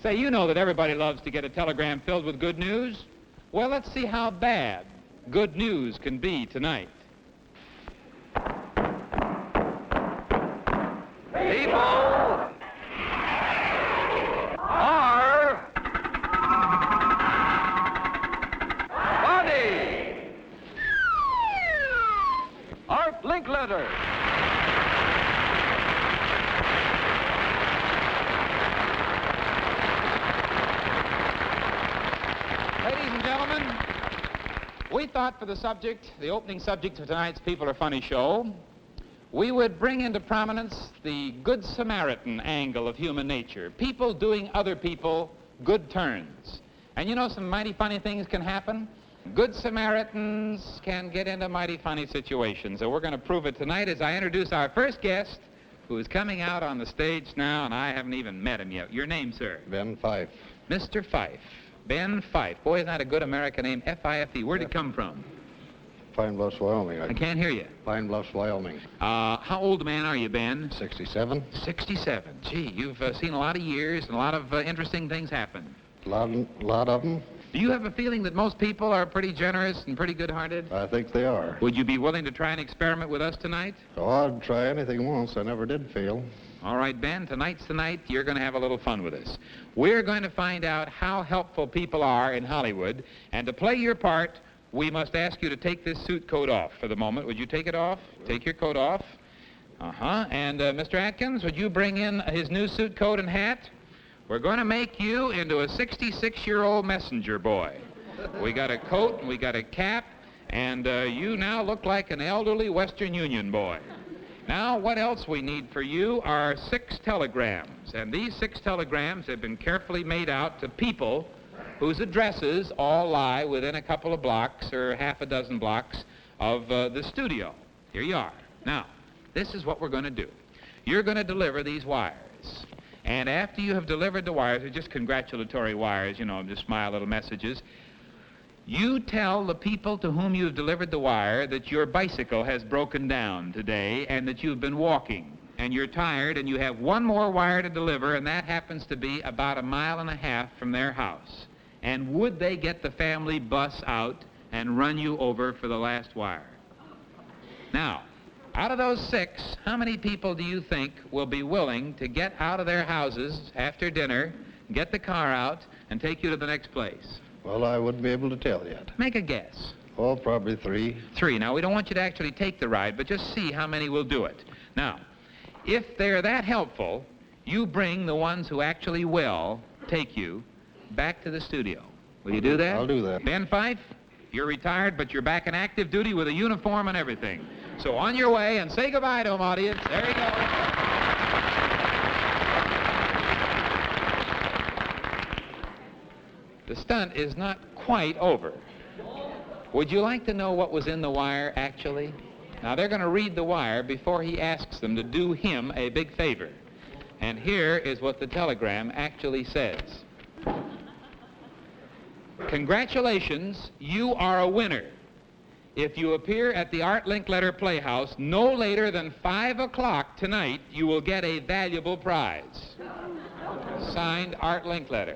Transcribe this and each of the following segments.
Say, you know that everybody loves to get a telegram filled with good news. Well, let's see how bad good news can be tonight. People are funny. Art Linkletter. Ladies and gentlemen, we thought for the subject, the opening subject of tonight's People Are Funny show, we would bring into prominence the Good Samaritan angle of human nature. People doing other people good turns. And you know, some mighty funny things can happen. Good Samaritans can get into mighty funny situations. So we're going to prove it tonight as I introduce our first guest, who is coming out on the stage now, and I haven't even met him yet. Your name, sir? Ben Fife. Mr. Fife. Ben Fife. Boy, isn't that a good American name? F-I-F-E. Where'd it come from? Pine Bluffs, Wyoming. I can't hear you. Pine Bluffs, Wyoming. How old a man are you, Ben? 67. 67. Gee, you've seen a lot of years and a lot of interesting things happen. Lot of them. Do you have a feeling that most people are pretty generous and pretty good-hearted? I think they are. Would you be willing to try an experiment with us tonight? Oh, I'd try anything once. I never did fail. All right, Ben, tonight's the night. You're going to have a little fun with us. We're going to find out how helpful people are in Hollywood, and to play your part, we must ask you to take this suit coat off for the moment. Would you take it off? Take your coat off. And Mr. Atkins, would you bring in his new suit coat and hat? We're going to make you into a 66-year-old messenger boy. We got a coat, and we got a cap, and you now look like an elderly Western Union boy. Now, what else we need for you are 6 telegrams, and these 6 telegrams have been carefully made out to people whose addresses all lie within a couple of blocks or half a dozen blocks of the studio. Here you are. Now, this is what we're going to do. You're going to deliver these wires. And after you have delivered the wires, they're just congratulatory wires, you know, just smile little messages. You tell the people to whom you've delivered the wire that your bicycle has broken down today and that you've been walking and you're tired and you have one more wire to deliver, and that happens to be about 1.5 miles from their house. And would they get the family bus out and run you over for the last wire? Now, out of those 6, how many people do you think will be willing to get out of their houses after dinner, get the car out, and take you to the next place? Well, I wouldn't be able to tell yet. Make a guess. Oh, probably 3. 3. Now, we don't want you to actually take the ride, but just see how many will do it. Now, if they're that helpful, you bring the ones who actually will take you back to the studio. Will you do that? I'll do that. Ben Fife, you're retired, but you're back in active duty with a uniform and everything. So on your way, and say goodbye to them, audience. There you go. The stunt is not quite over. Would you like to know what was in the wire, actually? Now, they're going to read the wire before he asks them to do him a big favor. And here is what the telegram actually says. Congratulations, you are a winner. If you appear at the Art Linkletter Playhouse no later than 5 o'clock tonight, you will get a valuable prize. Signed, Art Linkletter.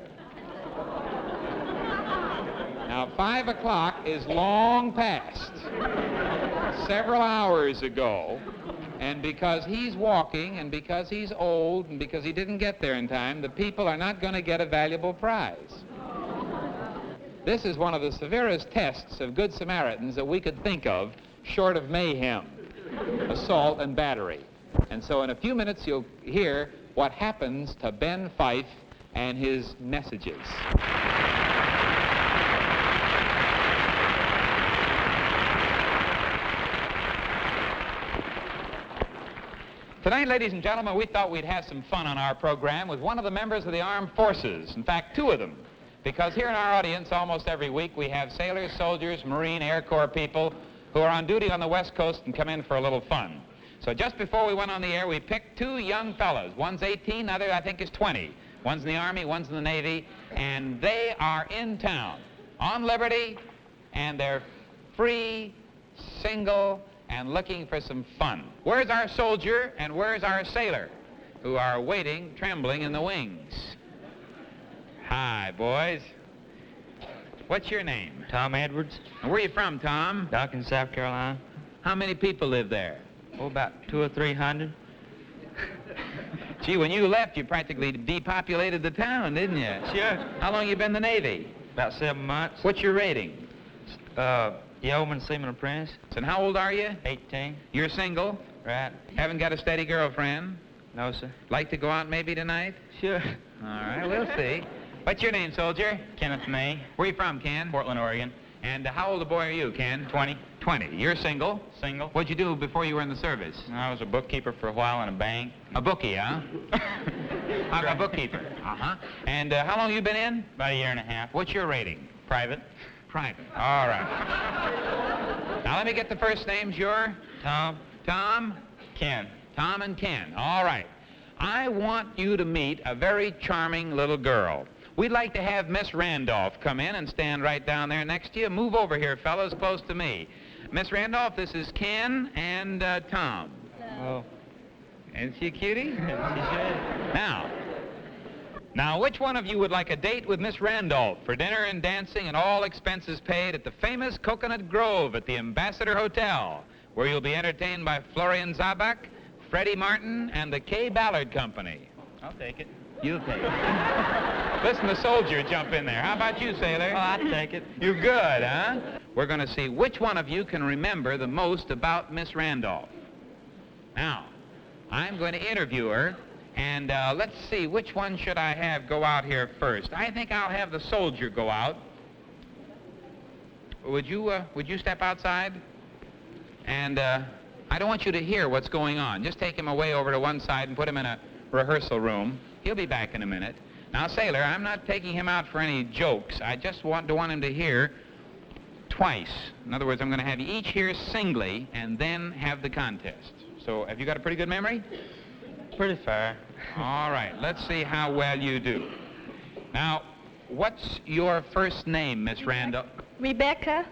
Now, 5 o'clock is long past, several hours ago, and because he's walking, and because he's old, and because he didn't get there in time, the people are not going to get a valuable prize. This is one of the severest tests of Good Samaritans that we could think of, short of mayhem, assault, and battery. And so in a few minutes, you'll hear what happens to Ben Fife and his messages. Tonight, ladies and gentlemen, we thought we'd have some fun on our program with one of the members of the armed forces. In fact, 2 of them. Because here in our audience, almost every week, we have sailors, soldiers, Marine, Air Corps people who are on duty on the West Coast and come in for a little fun. So just before we went on the air, we picked 2 young fellows. One's 18, the other, I think, is 20. One's in the Army, one's in the Navy, and they are in town, on liberty, and they're free, single, and looking for some fun. Where's our soldier and where's our sailor, who are waiting, trembling in the wings? Hi, boys. What's your name? Tom Edwards, And where are you from, Tom? Dawkins, South Carolina. How many people live there? Oh, about 200 or 300. Gee, when you left, you practically depopulated the town, didn't you? Sure. How long you been in the Navy? About 7 months. What's your rating? Yeoman Seaman Apprentice, And how old are you? 18. You're single? Right. Haven't got a steady girlfriend? No, sir. Like to go out maybe tonight? Sure. All right, we'll see. What's your name, soldier? Kenneth May, Where you from, Ken? Portland, Oregon. And how old a boy are you, Ken? 20. 20. You're single? Single. What'd you do before you were in the service? I was a bookkeeper for a while in a bank. A bookie, huh? A bookkeeper. Uh-huh. And how long you been in? About a year and a half. What's your rating? Private. Private. All right. Now let me get the first names. Your Tom. Tom, Ken. Tom and Ken. All right. I want you to meet a very charming little girl. We'd like to have Miss Randolph come in and stand right down there next to you. Move over here, fellas, close to me. Miss Randolph, this is Ken and Tom. Oh. Isn't she a cutie? She should. Now, which one of you would like a date with Miss Randolph for dinner and dancing and all expenses paid at the famous Coconut Grove at the Ambassador Hotel, where you'll be entertained by Florian Zabak, Freddie Martin, and the Kay Ballard Company? I'll take it. You'll take it. Listen, the soldier jump in there. How about you, sailor? Oh, I'd take it. You good, huh? We're going to see which one of you can remember the most about Miss Randolph. Now, I'm going to interview her, and let's see, which one should I have go out here first? I think I'll have the soldier go out. Would you step outside? And I don't want you to hear what's going on. Just take him away over to one side and put him in a rehearsal room. He'll be back in a minute. Now, sailor, I'm not taking him out for any jokes. I just want him to hear twice. In other words, I'm going to have you each hear singly and then have the contest. So, have you got a pretty good memory? Pretty fair. All right, let's see how well you do. Now, what's your first name, Miss Randolph? Rebecca.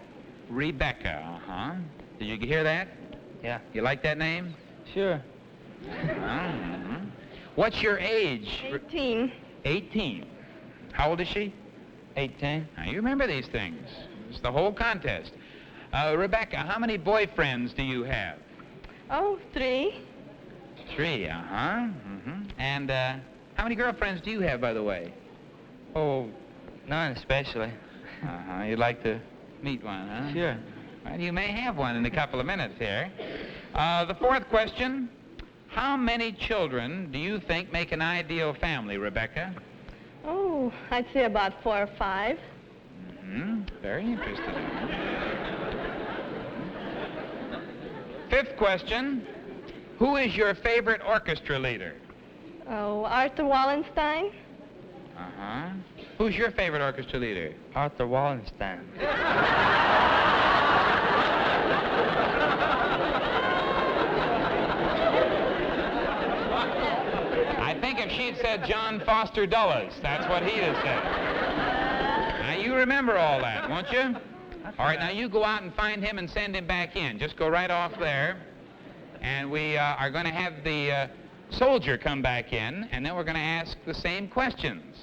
Rebecca, uh-huh. Did you hear that? Yeah. You like that name? Sure. Mhm. What's your age? 18. 18. How old is she? 18. Now, you remember these things. It's the whole contest. Rebecca, how many boyfriends do you have? Oh, 3. 3, uh-huh. Mm-hmm. And how many girlfriends do you have, by the way? Oh, none especially. Uh-huh. You'd like to meet one, huh? Sure. Well, you may have one in a couple of minutes here. The fourth question, how many children do you think make an ideal family, Rebecca? Oh, I'd say about 4 or 5. Mm-hmm. Very interesting. Fifth question, who is your favorite orchestra leader? Oh, Arthur Wallenstein. Uh-huh. Who's your favorite orchestra leader? Arthur Wallenstein. I think if she'd said John Foster Dulles, that's what he'd have said. Now, you remember all that, won't you? All right, now you go out and find him and send him back in. Just go right off there. And we are going to have the soldier come back in, and then we're going to ask the same questions.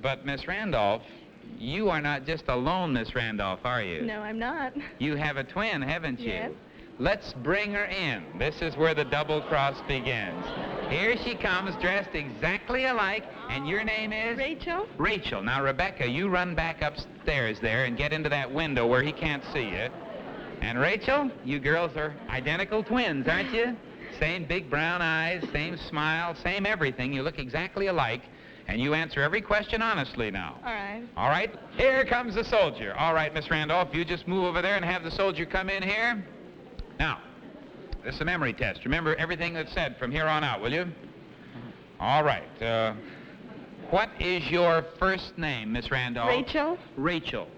But, Miss Randolph, you are not just alone, Miss Randolph, are you? No, I'm not. You have a twin, haven't you? Yes. Let's bring her in. This is where the double cross begins. Here she comes, dressed exactly alike, and your name is? Rachel. Rachel. Now, Rebecca, you run back upstairs there and get into that window where he can't see you. And Rachel, you girls are identical twins, aren't you? Same big brown eyes, same smile, same everything. You look exactly alike, and you answer every question honestly now. All right. All right, here comes the soldier. All right, Miss Randolph, you just move over there and have the soldier come in here. Now, this is a memory test. Remember everything that's said from here on out, will you? All right. What is your first name, Miss Randolph? Rachel. Rachel.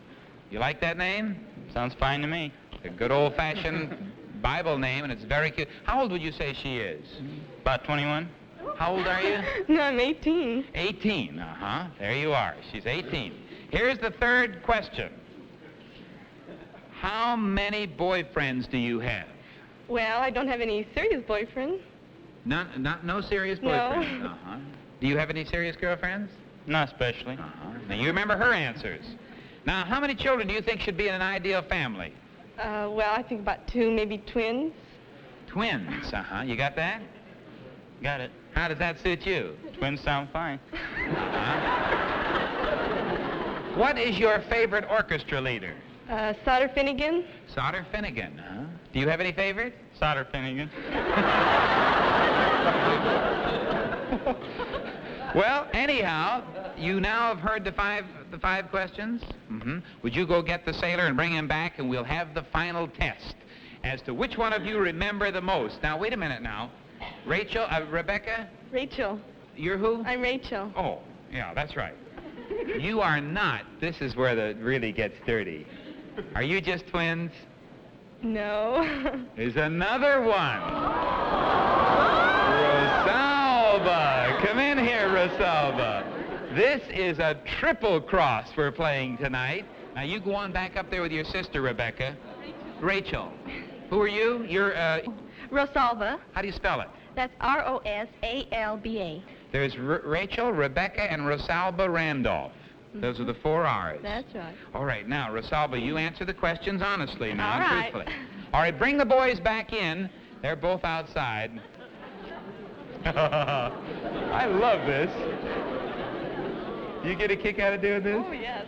You like that name? Sounds fine to me. A good old-fashioned Bible name, and it's very cute. How old would you say she is? About 21. How old are you? No, I'm 18. 18, uh-huh. There you are. She's 18. Here's the third question. How many boyfriends do you have? Well, I don't have any serious boyfriend. No serious No. boyfriends? Uh-huh. Do you have any serious girlfriends? Not especially. Now, you remember her answers. Now, how many children do you think should be in an ideal family? Well, I think about 2, maybe twins. Twins, You got that? Got it. How does that suit you? Twins sound fine. What is your favorite orchestra leader? Sutter Finnegan. Sauter Finnegan, Do you have any favorite? Solder Finnegan. Well, anyhow, you now have heard the five questions. Would you go get the sailor and bring him back, and we'll have the final test as to which one of you remember the most. Now, wait a minute now. Rachel, Rebecca, Rachel. you're who? I'm Rachel. Oh, yeah, that's right. You are not. This is where it really gets dirty. Are you just twins? No. There's another one. Rosalba. Come in here, Rosalba. This is a triple cross we're playing tonight. Now, you go on back up there with your sister, Rebecca. Rachel. Who are you? You're, Rosalba. how do you spell it? That's Rosalba. There's Rachel, Rebecca, and Rosalba Randolph. Those are the 4 R's. That's right. All right, now, Rosalba, you answer the questions honestly now, All and right. truthfully. All right, bring the boys back in. They're both outside. I love this. You get a kick out of doing this? Oh, yes.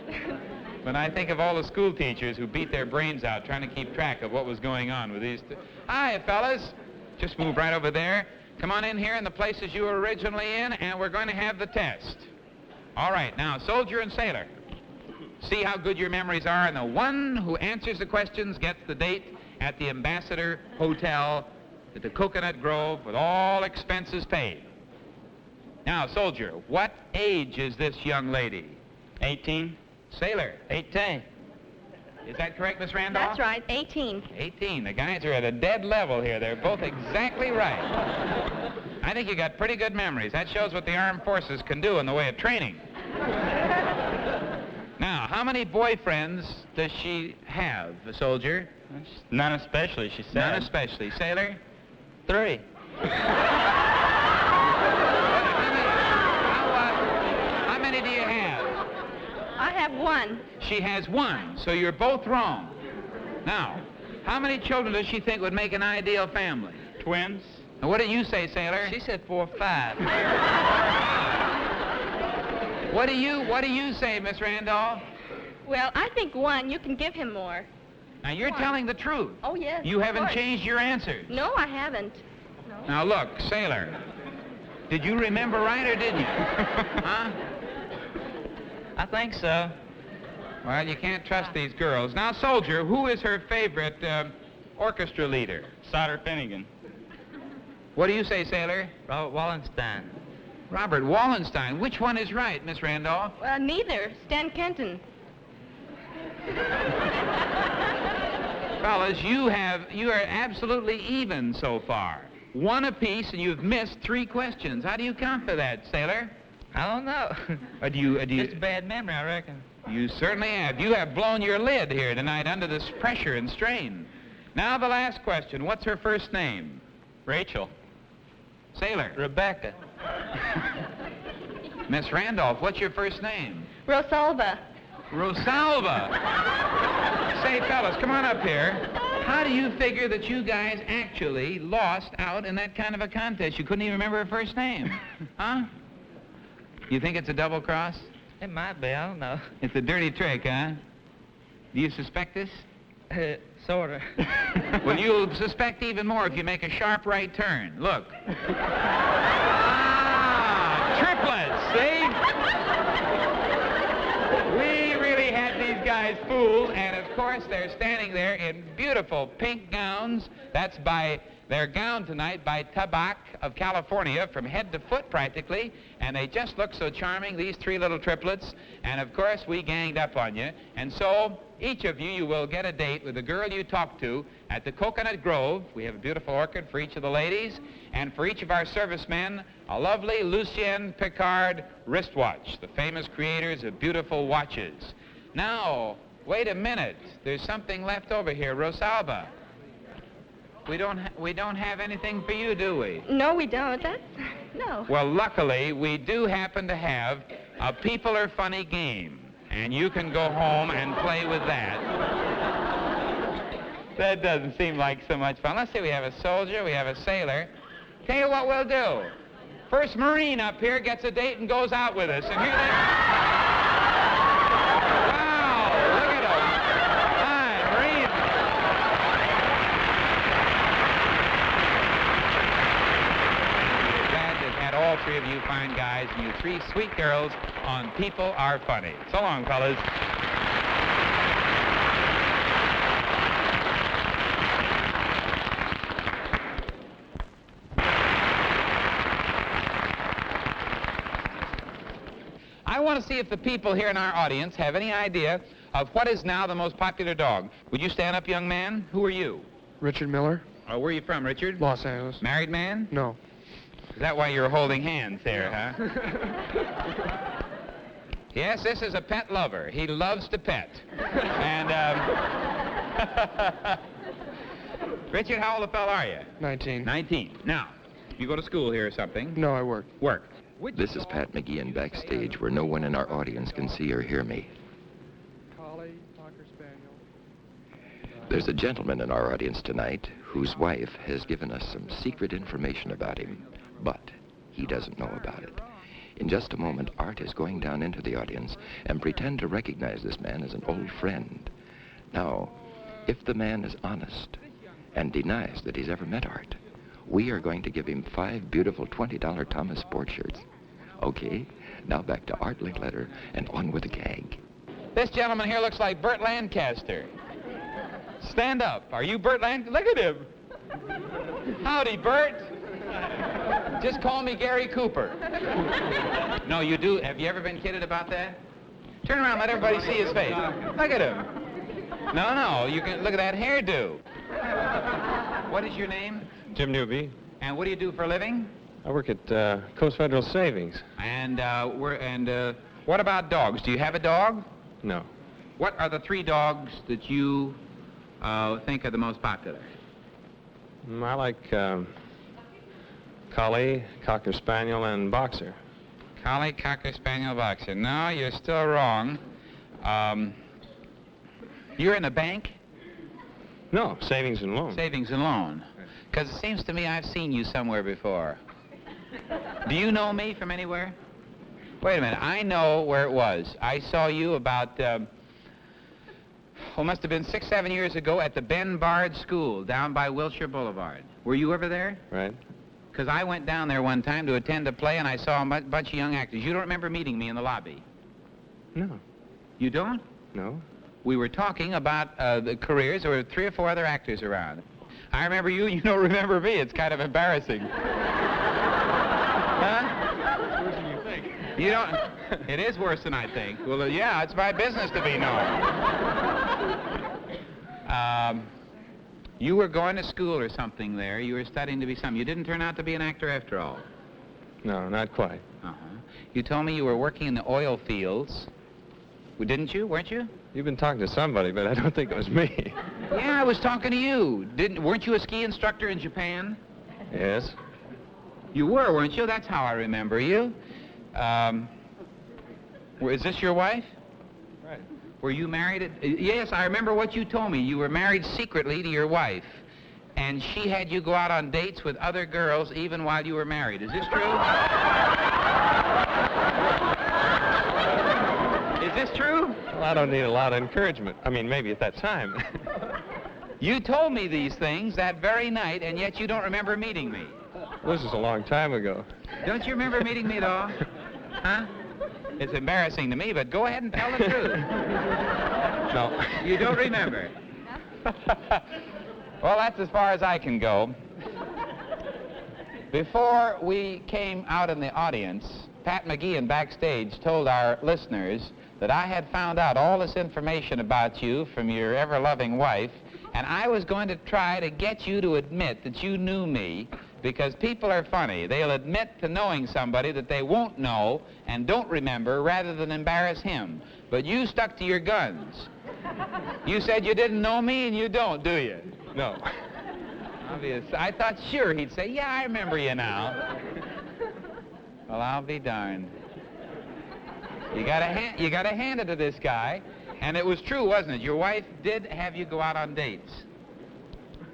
When I think of all the school teachers who beat their brains out trying to keep track of what was going on with these two. Hi, fellas. Just move right over there. Come on in here in the places you were originally in, and we're going to have the test. All right, now, soldier and sailor. See how good your memories are, and the one who answers the questions gets the date at the Ambassador Hotel at the Coconut Grove with all expenses paid. Now, soldier, what age is this young lady? 18. Sailor, 18. is that correct, Miss Randolph? That's right, 18. 18. The guys are at a dead level here. They're both exactly right. I think you got pretty good memories. That shows what the armed forces can do in the way of training. Now, how many boyfriends does she have, the soldier? None especially, she said. None especially. Sailor? 3. How many do you have? I have 1. She has 1, so you're both wrong. Now, how many children does she think would make an ideal family? Twins. And what did you say, Sailor? She said 4 or 5. What do you say, Miss Randolph? Well, I think 1. You can give him more. Now, you're telling the truth. Oh, yes. You of haven't course. changed your answers. No, I haven't. No. Now, look, Sailor, did you remember right or didn't you? Huh? I think so. Well, you can't trust these girls. Now, soldier, who is her favorite orchestra leader? Solder Finnegan. What do you say, Sailor? Robert Wallenstein. Robert Wallenstein. Which one is right, Miss Randolph? Neither. Stan Kenton. Fellas, you are absolutely even so far. 1 apiece, and you've missed 3 questions. How do you count for that, Sailor? I don't know. Do you? It's a bad memory, I reckon. You certainly have. You have blown your lid here tonight under this pressure and strain. Now the last question. What's her first name? Rachel. Sailor. Rebecca. Miss Randolph, what's your first name? Rosalba. Rosalba. Say, fellas, come on up here. How do you figure that you guys actually lost out in that kind of a contest? You couldn't even remember her first name. Huh? You think it's a double cross? It might be, I don't know. It's a dirty trick, huh? Do you suspect this? Sorta. Well, you'll suspect even more if you make a sharp right turn. Look. Triplets, see? We really had these guys fooled, and of course they're standing there in beautiful pink gowns. That's by their gown tonight by Tabak of California, from head to foot practically, and they just look so charming, these 3 little triplets. And of course we ganged up on you, and so each of you will get a date with the girl you talked to at the Coconut Grove. We have a beautiful orchid for each of the ladies, and for each of our servicemen, a lovely Lucien Picard wristwatch, the famous creators of beautiful watches. Now, wait a minute. There's something left over here. Rosalba. We don't have anything for you, do we? No, we don't. No. Well, luckily, we do happen to have a people are funny game, and you can go home and play with that. That doesn't seem like so much fun. Let's see, we have a soldier, we have a sailor. Tell you what we'll do. First Marine up here gets a date and goes out with us. And here they Wow, look at them. Hi, Marine. Glad to have had all three of you fine guys and you three sweet girls on People Are Funny. So long, fellas. I want to see if the people here in our audience have any idea of what is now the most popular dog. Would you stand up, young man? Who are you? Richard Miller, Oh, where are you from, Richard? Los Angeles. Married man? No. Is that why you're holding hands there, huh? Yes, this is a pet lover. He loves to pet. And, Richard, how old a fellow are you? 19. 19. Now, you go to school here or something? No, I work. Work. This is Pat McGeehan backstage where no one in our audience can see or hear me. Collie, Cocker Spaniel. There's a gentleman in our audience tonight whose wife has given us some secret information about him, but he doesn't know about it. In just a moment, Art is going down into the audience and pretend to recognize this man as an old friend. Now, if the man is honest and denies that he's ever met Art, we are going to give him 5 beautiful $20 Thomas Sport shirts. Okay, now back to Art Linkletter and on with the gag. This gentleman here looks like Burt Lancaster. Stand up. Are you Burt Lancaster? Look at him. Howdy, Burt. Just call me Gary Cooper. No, you do. Have you ever been kidded about that? Turn around, let everybody see his face. Look at him. No, you can look at that hairdo. What is your name? Jim Newby. And what do you do for a living? I work at Coast Federal Savings. And what about dogs? Do you have a dog? No. What are the 3 dogs that you think are the most popular? I like Collie, Cocker Spaniel, and Boxer. Collie, Cocker Spaniel, Boxer. No, you're still wrong. You're in a bank? No, Savings and Loan. Savings and loan. Because it seems to me I've seen you somewhere before. Do you know me from anywhere? Wait a minute. I know where it was. I saw you about, must have been 6, 7 years ago at the Ben Bard School down by Wilshire Boulevard. Were you ever there? Right. Because I went down there one time to attend a play and I saw a bunch of young actors. You don't remember meeting me in the lobby? No. You don't? No. We were talking about the careers. There were 3 or 4 other actors around. I remember you, you don't remember me. It's kind of embarrassing. Huh? Worse than you think. You don't... It is worse than I think. Well, yeah, it's my business to be known. You were going to school or something there. You were studying to be something. You didn't turn out to be an actor after all. No, not quite. Uh-huh. You told me you were working in the oil fields. Well, didn't you? Weren't you? You've been talking to somebody, but I don't think it was me. Yeah, I was talking to you. Weren't you a ski instructor in Japan? Yes. You were, weren't you? That's how I remember you. Is this your wife? Right. Were you married? Yes, I remember what you told me. You were married secretly to your wife, and she had you go out on dates with other girls even while you were married. Is this true? Is this true? Well, I don't need a lot of encouragement. I mean, maybe at that time. You told me these things that very night, and yet you don't remember meeting me. This is a long time ago. Don't you remember meeting me at all? Huh? It's embarrassing to me, but go ahead and tell the truth. No. You don't remember? Well, that's as far as I can go. Before we came out in the audience, Pat McGeehan backstage told our listeners that I had found out all this information about you from your ever-loving wife, and I was going to try to get you to admit that you knew me, because people are funny. They'll admit to knowing somebody that they won't know and don't remember rather than embarrass him. But you stuck to your guns. You said you didn't know me, and you don't, do you? No. Obvious. I thought sure he'd say, yeah, I remember you now. Well, I'll be darned. You gotta hand it to this guy. And it was true, wasn't it? Your wife did have you go out on dates.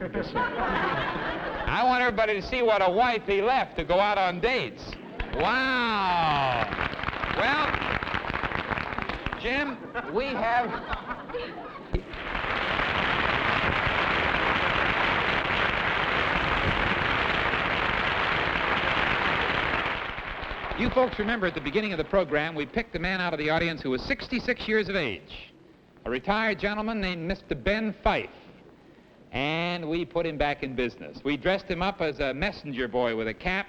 I want everybody to see what a wife he left to go out on dates. Wow. Well, Jim, we have... You folks remember at the beginning of the program, we picked a man out of the audience who was 66 years of age, a retired gentleman named Mr. Ben Fife, and we put him back in business. We dressed him up as a messenger boy with a cap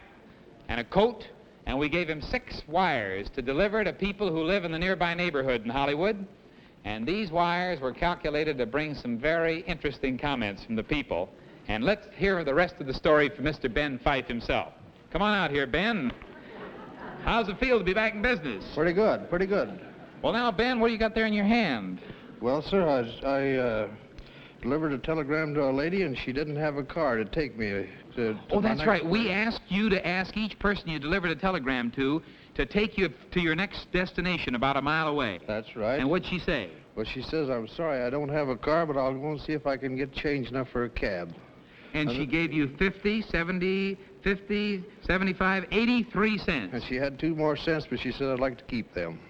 and a coat, and we gave him 6 wires to deliver to people who live in the nearby neighborhood in Hollywood, and these wires were calculated to bring some very interesting comments from the people. And let's hear the rest of the story from Mr. Ben Fife himself. Come on out here, Ben. How's it feel to be back in business? Pretty good, pretty good. Well, now, Ben, what do you got there in your hand? Well, sir, I delivered a telegram to a lady, and she didn't have a car to take me to Oh, my that's next right. We place. asked you to ask each person you delivered a telegram to take you to your next destination about a mile away. That's right. And what'd she say? Well, she says, I'm sorry, I don't have a car, but I'll go and see if I can get change enough for a cab. And she gave you 50, 70, 50, 75, 83 cents. And she had 2 more cents, but she said I'd like to keep them.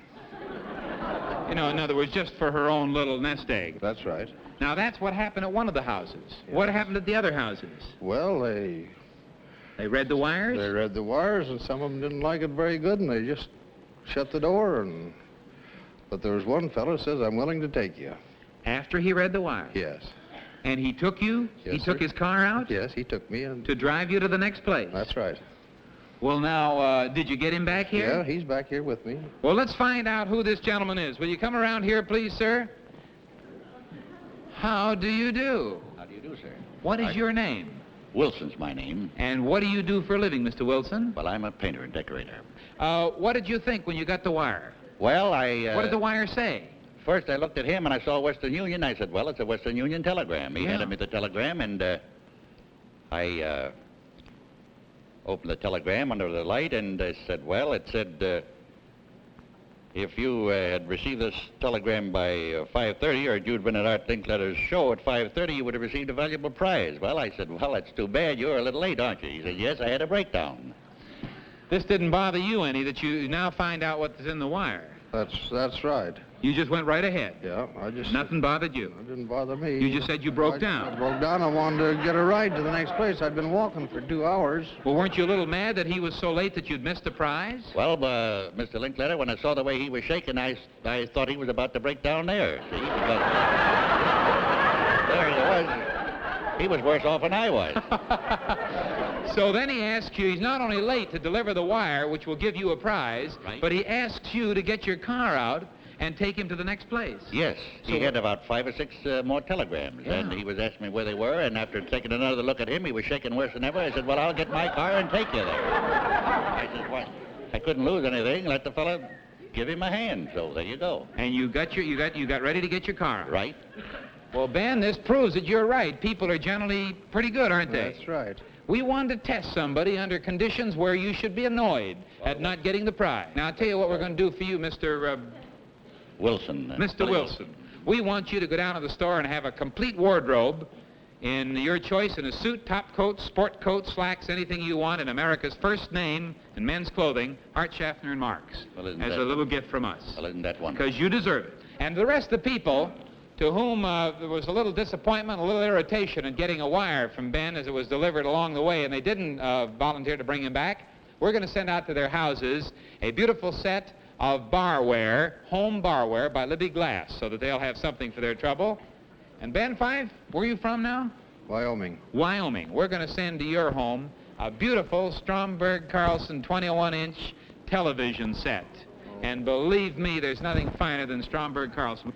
You know, in other words, just for her own little nest egg. That's right. Now, that's what happened at one of the houses. What happened at the other houses? Well, they They read the wires? read the wires, and some of them didn't like it very good, and they just shut the door. But there was one fellow who says, I'm willing to take you. After he read the wires? Yes. And he took you? Yes, He took sir. his car out? Yes, he took me, and To drive you to the next place? that's right. Well, now, did you get him back here? Yeah, he's back here with me. Well, let's find out who this gentleman is. Will you come around here, please, sir? How do you do? How do you do, sir? What is your name? Wilson's my name. And what do you do for a living, Mr. Wilson? Well, I'm a painter and decorator. What did you think when you got the wire? Well, What did the wire say? First I looked at him and I saw Western Union. I said, well, it's a Western Union telegram. He Yeah. handed me the telegram, and I opened the telegram under the light, and I said, well, it said, if you had received this telegram by 5:30, or you'd been at Art Linkletter's show at 5:30, you would have received a valuable prize. Well, I said, well, that's too bad. You're a little late, aren't you? He said, yes, I had a breakdown. This didn't bother you any that you now find out what's in the wire. That's right. You just went right ahead. Yeah, I just... Nothing bothered you. It didn't bother me. You just said you broke down. I broke down. I wanted to get a ride to the next place. I'd been walking for 2 hours. Well, weren't you a little mad that he was so late that you'd missed the prize? Well, Mr. Linkletter, when I saw the way he was shaking, I thought he was about to break down there. See? But there he was. He was worse off than I was. So then he asks you, he's not only late to deliver the wire, which will give you a prize, Right. but he asks you to get your car out and take him to the next place. Yes, he had about 5 or 6 more telegrams, Yeah. and he was asking me where they were, and after taking another look at him, he was shaking worse than ever. I said, well, I'll get my car and take you there. I said, what? I couldn't lose anything. Let the fellow give him a hand. So there you go. And you got ready to get your car out. Right? Well, Ben, this proves that you're right. People are generally pretty good, aren't they? That's right. We wanted to test somebody under conditions where you should be annoyed at not getting the prize. Now, I'll tell you what we're going to do for you, Mr. Wilson. Mr. Wilson. We want you to go down to the store and have a complete wardrobe in your choice, in a suit, top coat, sport coat, slacks, anything you want, in America's first name in men's clothing, Art Schaffner and Marks, Well, isn't as that- a little gift from us. Well, isn't that wonderful? Because you deserve it. And the rest of the people to whom there was a little disappointment, a little irritation in getting a wire from Ben as it was delivered along the way, and they didn't volunteer to bring him back, we're going to send out to their houses a beautiful set of barware, home barware by Libby Glass, so that they'll have something for their trouble. And Ben Fife, where are you from now? Wyoming. Wyoming. We're going to send to your home a beautiful Stromberg Carlson 21-inch television set. And believe me, there's nothing finer than Stromberg Carlson.